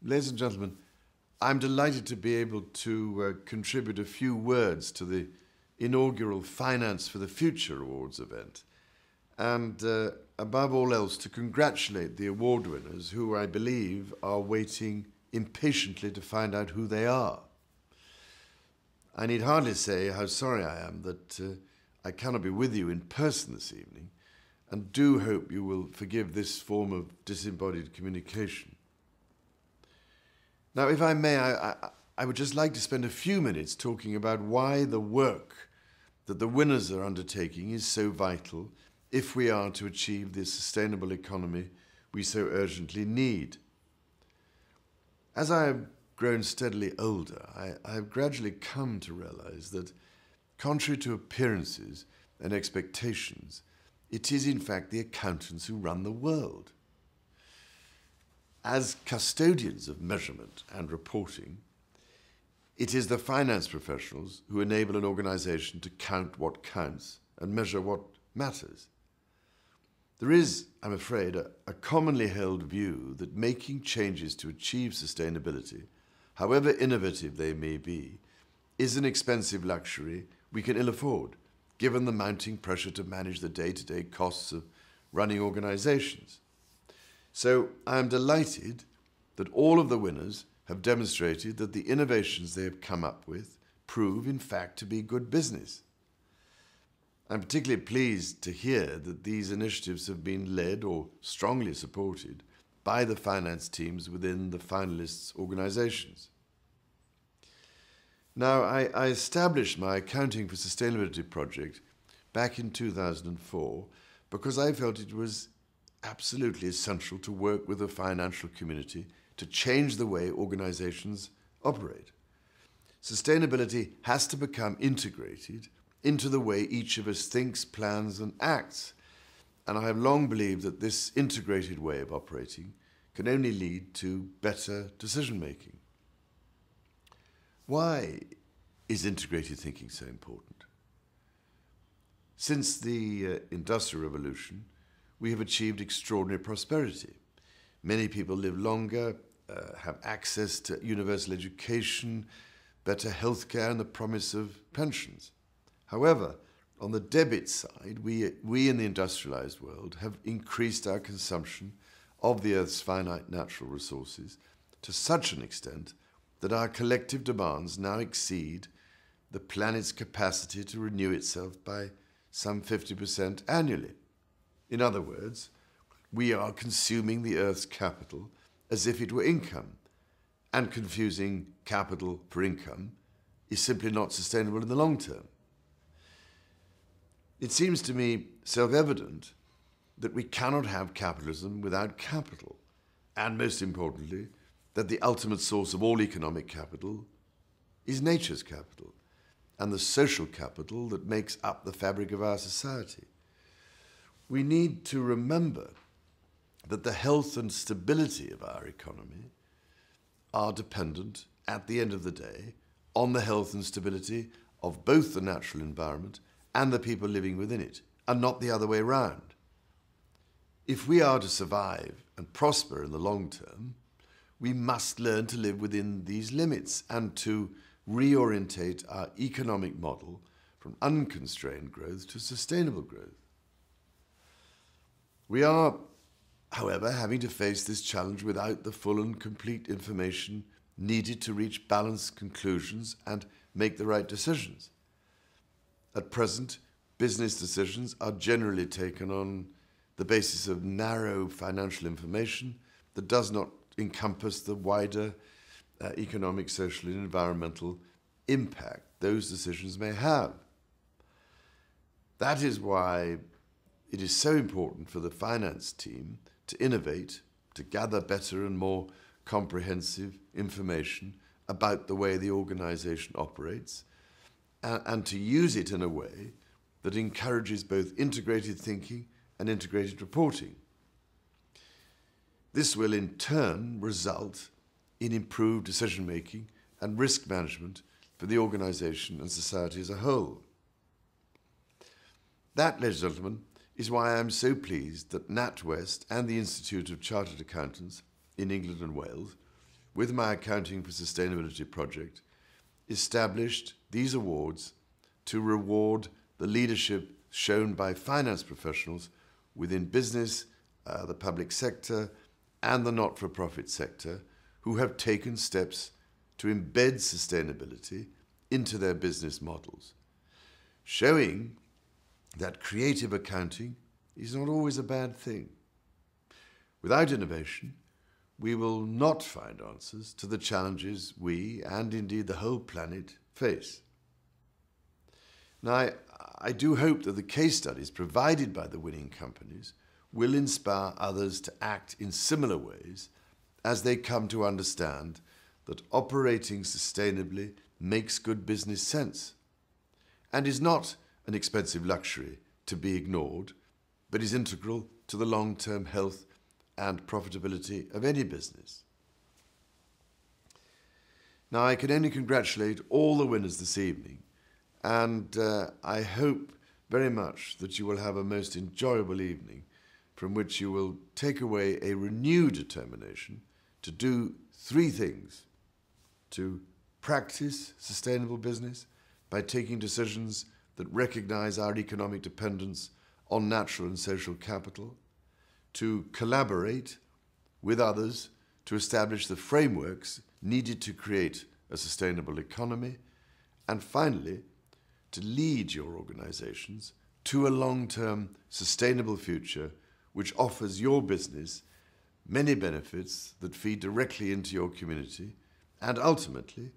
Ladies and gentlemen, I'm delighted to be able to contribute a few words to the inaugural Finance for the Future Awards event, and above all else to congratulate the award winners who I believe are waiting impatiently to find out who they are. I need hardly say how sorry I am that I cannot be with you in person this evening, and do hope you will forgive this form of disembodied communication. Now, if I may, I would just like to spend a few minutes talking about why the work that the winners are undertaking is so vital if we are to achieve the sustainable economy we so urgently need. As I have grown steadily older, I have gradually come to realize that, contrary to appearances and expectations, it is in fact the accountants who run the world. As custodians of measurement and reporting, it is the finance professionals who enable an organization to count what counts and measure what matters. There is, I'm afraid, a commonly held view that making changes to achieve sustainability, however innovative they may be, is an expensive luxury we can ill afford, given the mounting pressure to manage the day-to-day costs of running organizations. So I am delighted that all of the winners have demonstrated that the innovations they have come up with prove in fact to be good business. I'm particularly pleased to hear that these initiatives have been led or strongly supported by the finance teams within the finalists' organizations. Now, I established my Accounting for Sustainability project back in 2004 because I felt it was absolutely essential to work with the financial community to change the way organizations operate. Sustainability has to become integrated into the way each of us thinks, plans, and acts. And I have long believed that this integrated way of operating can only lead to better decision-making. Why is integrated thinking so important? Since the Industrial Revolution, we have achieved extraordinary prosperity. Many people live longer, have access to universal education, better healthcare, and the promise of pensions. However, on the debit side, we in the industrialized world have increased our consumption of the Earth's finite natural resources to such an extent that our collective demands now exceed the planet's capacity to renew itself by some 50% annually. In other words, we are consuming the Earth's capital as if it were income, and confusing capital for income is simply not sustainable in the long term. It seems to me self-evident that we cannot have capitalism without capital, and most importantly, that the ultimate source of all economic capital is nature's capital, and the social capital that makes up the fabric of our society. We need to remember that the health and stability of our economy are dependent, at the end of the day, on the health and stability of both the natural environment and the people living within it, and not the other way around. If we are to survive and prosper in the long term, we must learn to live within these limits and to reorientate our economic model from unconstrained growth to sustainable growth. We are, however, having to face this challenge without the full and complete information needed to reach balanced conclusions and make the right decisions. At present, business decisions are generally taken on the basis of narrow financial information that does not encompass the wider economic, social, and environmental impact those decisions may have. That is why it is so important for the finance team to innovate, to gather better and more comprehensive information about the way the organization operates, and to use it in a way that encourages both integrated thinking and integrated reporting. This will in turn result in improved decision-making and risk management for the organization and society as a whole. That, ladies and gentlemen, is why I am so pleased that NatWest and the Institute of Chartered Accountants in England and Wales with my Accounting for Sustainability project, established these awards to reward the leadership shown by finance professionals within business, the public sector, and the not-for-profit sector who have taken steps to embed sustainability into their business models, showing that creative accounting is not always a bad thing. Without innovation, we will not find answers to the challenges we, and indeed the whole planet, face. Now, I do hope that the case studies provided by the winning companies will inspire others to act in similar ways as they come to understand that operating sustainably makes good business sense and is not an expensive luxury to be ignored, but is integral to the long-term health and profitability of any business. Now, I can only congratulate all the winners this evening, and I hope very much that you will have a most enjoyable evening from which you will take away a renewed determination to do three things: to practice sustainable business by taking decisions that recognize our economic dependence on natural and social capital, to collaborate with others to establish the frameworks needed to create a sustainable economy, and finally, to lead your organizations to a long-term sustainable future which offers your business many benefits that feed directly into your community and ultimately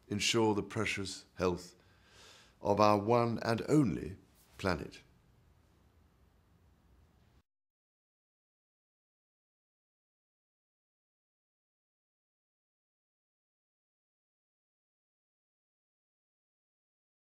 ensure the precious health of our one and only planet.